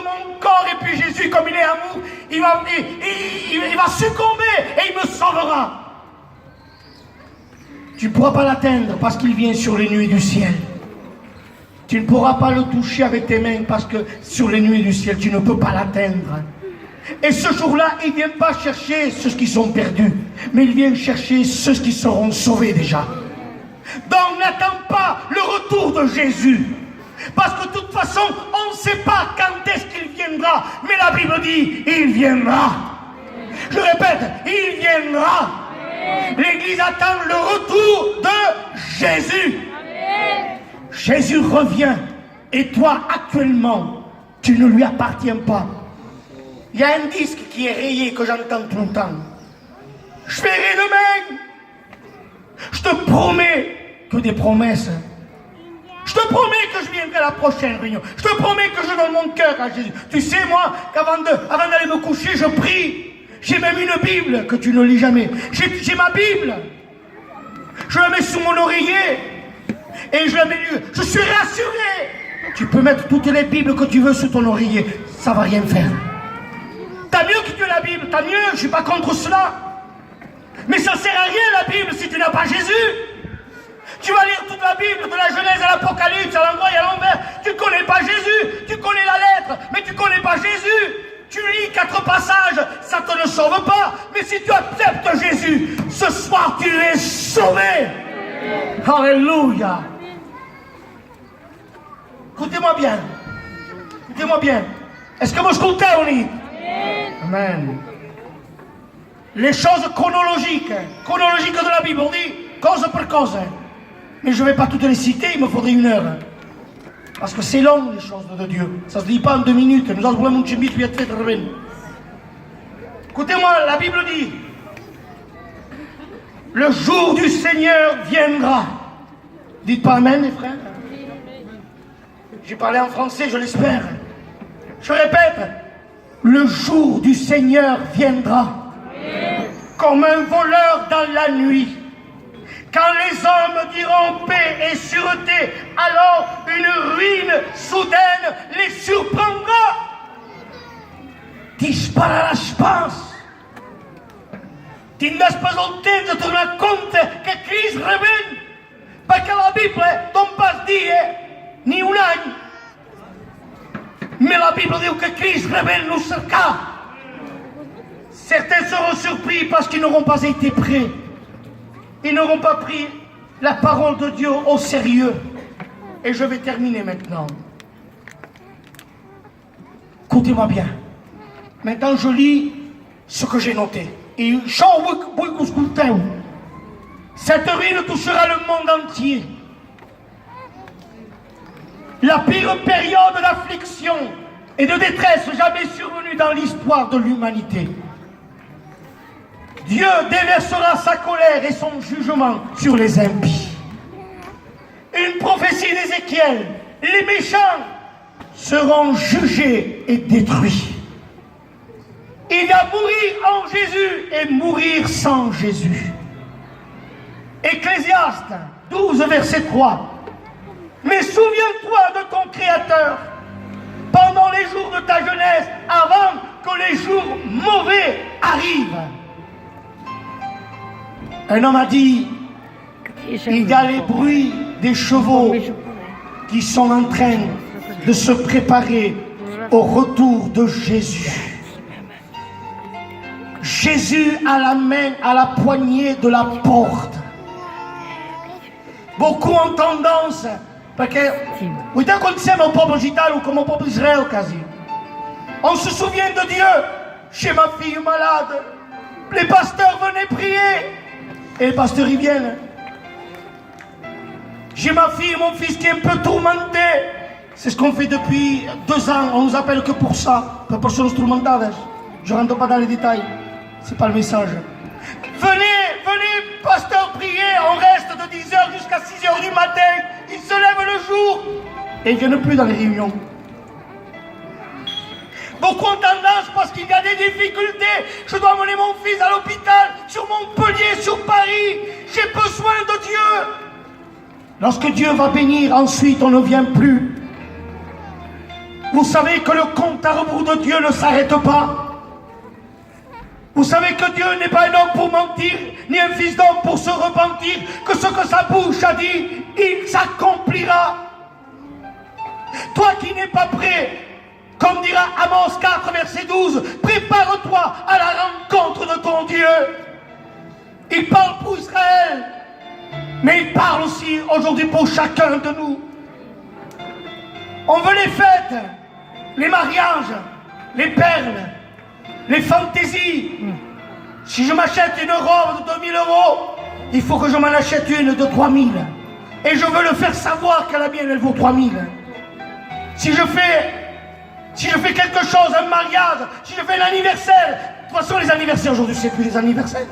mon corps. Et puis Jésus, comme il est amour, il va succomber et il me sauvera. Tu ne pourras pas l'atteindre parce qu'il vient sur les nuées du ciel. Tu ne pourras pas le toucher avec tes mains parce que sur les nuées du ciel, tu ne peux pas l'atteindre. Et ce jour-là, il ne vient pas chercher ceux qui sont perdus, mais il vient chercher ceux qui seront sauvés déjà. Donc n'attends pas le retour de Jésus. Parce que de toute façon, on ne sait pas quand est-ce qu'il viendra. Mais la Bible dit, il viendra. Je répète, il viendra. L'Église attend le retour de Jésus. Jésus revient. Et toi, actuellement, tu ne lui appartiens pas. Il y a un disque qui est rayé que j'entends tout le temps. Je verrai demain. Je te promets que des promesses. Je te promets que je viendrai à la prochaine réunion. Je te promets que je donne mon cœur à Jésus. Tu sais, moi, qu'avant d'aller me coucher, je prie. J'ai même une Bible que tu ne lis jamais. J'ai ma Bible. Je la mets sous mon oreiller. Et je suis rassuré. Tu peux mettre toutes les Bibles que tu veux sous ton oreiller. Ça va rien faire. T'as mieux que tu as la Bible. T'as mieux. Je suis pas contre cela. Mais ça sert à rien la Bible si tu n'as pas Jésus. Tu vas lire toute la Bible, de la Genèse à l'Apocalypse, à l'endroit et à l'envers. Tu ne connais pas Jésus. Tu connais la lettre, mais tu ne connais pas Jésus. Tu lis 4 passages, ça ne te sauve pas. Mais si tu acceptes Jésus, ce soir tu es sauvé. Alléluia. Écoutez-moi bien. Écoutez-moi bien. Est-ce que vous écoutez, on dit? Amen. Les choses chronologiques de la Bible, on dit cause par cause. Mais je ne vais pas toutes les citer, il me faudrait 1 heure. Parce que c'est long, les choses de Dieu. Ça ne se dit pas en 2 minutes. Nous avons un petit peu de revenu. Écoutez-moi, la Bible dit le jour du Seigneur viendra. Dites pas amen, les frères. J'ai parlé en français, je l'espère. Je répète, le jour du Seigneur viendra. Comme un voleur dans la nuit. Quand les hommes diront paix et sûreté, alors une ruine soudaine les surprendra. Dispararás paz. Tindràs presente de donar compte que Crist revén, perquè la Bible no pas dia ni un any. Mais la Bible diu que Crist revén nous cercar. Certains seront surpris parce qu'ils n'auront pas été prêts. Ils n'auront pas pris la parole de Dieu au sérieux. Et je vais terminer maintenant. Écoutez-moi bien. Maintenant, je lis ce que j'ai noté. Et cette ruine touchera le monde entier. La pire période d'affliction et de détresse jamais survenue dans l'histoire de l'humanité. Dieu déversera sa colère et son jugement sur les impies. Une prophétie d'Ézéchiel, les méchants seront jugés et détruits. Il y a mourir en Jésus et mourir sans Jésus. Ecclésiaste 12, verset 3. Mais souviens-toi de ton Créateur pendant les jours de ta jeunesse, avant que les jours mauvais arrivent. Un homme a dit, il y a les bruits des chevaux qui sont en train de se préparer au retour de Jésus. Jésus a la main à la poignée de la porte. Beaucoup ont tendance, parce que vous êtes comme au peuple gitan ou comme au peuple d'Israël quasi. On se souvient de Dieu. Chez ma fille malade, les pasteurs venaient prier. Et les pasteurs y viennent. J'ai ma fille et mon fils qui est un peu tourmenté. C'est ce qu'on fait depuis 2 ans. On nous appelle que pour ça. Pour personnes tourmentées. Je ne rentre pas dans les détails. C'est pas le message. Venez, pasteur, prier. On reste de 10h jusqu'à 6h du matin. Ils se lèvent le jour. Et ils ne viennent plus dans les réunions. Beaucoup ont tendance parce qu'il y a des difficultés. Je dois emmener mon fils à l'hôpital, sur Montpellier, sur Paris. J'ai besoin de Dieu. Lorsque Dieu va bénir, ensuite on ne vient plus. Vous savez que le compte à rebours de Dieu ne s'arrête pas. Vous savez que Dieu n'est pas un homme pour mentir, ni un fils d'homme pour se repentir, que ce que sa bouche a dit, il s'accomplira. Toi qui n'es pas prêt, comme dira Amos 4, verset 12, prépare-toi à la rencontre de ton Dieu. Il parle pour Israël, mais il parle aussi aujourd'hui pour chacun de nous. On veut les fêtes, les mariages, les perles, les fantaisies. Si je m'achète une robe de 2000 euros, il faut que je m'en achète une de 3000. Et je veux le faire savoir que la mienne, elle vaut 3000. Si je fais quelque chose, un mariage, si je fais un anniversaire, de toute façon les anniversaires aujourd'hui, c'est plus des anniversaires.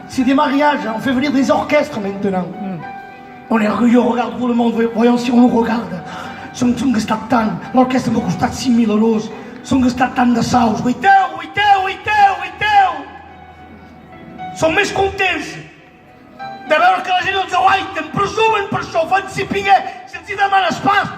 C'est des mariages, on fait venir des orchestres maintenant. On est orgueilleux, on regarde tout le monde, voyons si on nous regarde. Som gestat tant, l'orquestra m'ha costat 5.000 euros. Som gestat tant de saus. Uiteu! Som més contents de veure que la gent els aguaiten, presumen per això, fan si pinguer, si els hi demanes pas,